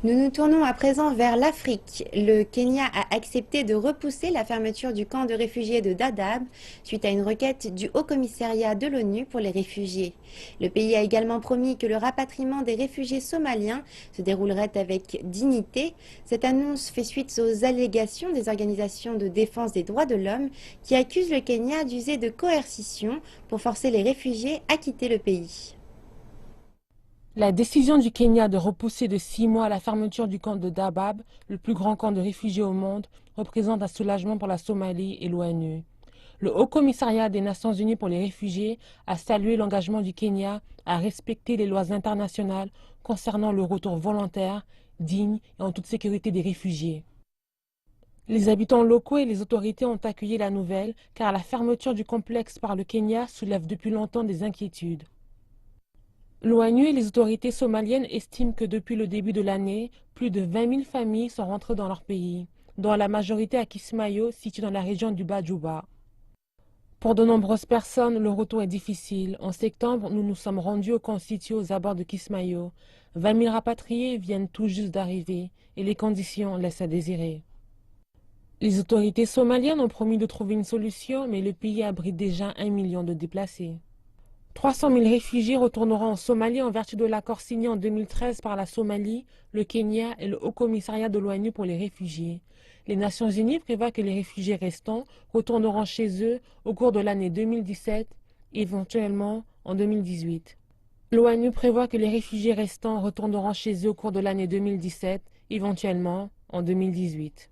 Nous nous tournons à présent vers l'Afrique. Le Kenya a accepté de repousser la fermeture du camp de réfugiés de Dadaab suite à une requête du Haut-Commissariat de l'ONU pour les réfugiés. Le pays a également promis que le rapatriement des réfugiés somaliens se déroulerait avec dignité. Cette annonce fait suite aux allégations des organisations de défense des droits de l'homme qui accusent le Kenya d'user de coercition pour forcer les réfugiés à quitter le pays. La décision du Kenya de repousser de 6 mois la fermeture du camp de Dadaab, le plus grand camp de réfugiés au monde, représente un soulagement pour la Somalie et l'ONU. Le Haut-Commissariat des Nations Unies pour les réfugiés a salué l'engagement du Kenya à respecter les lois internationales concernant le retour volontaire, digne et en toute sécurité des réfugiés. Les habitants locaux et les autorités ont accueilli la nouvelle car la fermeture du complexe par le Kenya soulève depuis longtemps des inquiétudes. L'ONU et les autorités somaliennes estiment que depuis le début de l'année, plus de 20 000 familles sont rentrées dans leur pays, dont la majorité à Kismayo, située dans la région du Bas-Djouba. Pour de nombreuses personnes, le retour est difficile. En septembre, nous nous sommes rendus au camp situé aux abords de Kismayo. 20 000 rapatriés viennent tout juste d'arriver et les conditions laissent à désirer. Les autorités somaliennes ont promis de trouver une solution, mais le pays abrite déjà 1 million de déplacés. 300 000 réfugiés retourneront en Somalie en vertu de l'accord signé en 2013 par la Somalie, le Kenya et le Haut-Commissariat de l'ONU pour les réfugiés. Les Nations Unies prévoient que les réfugiés restants retourneront chez eux au cours de l'année 2017, éventuellement en 2018. L'ONU prévoit que les réfugiés restants retourneront chez eux au cours de l'année 2017, éventuellement en 2018.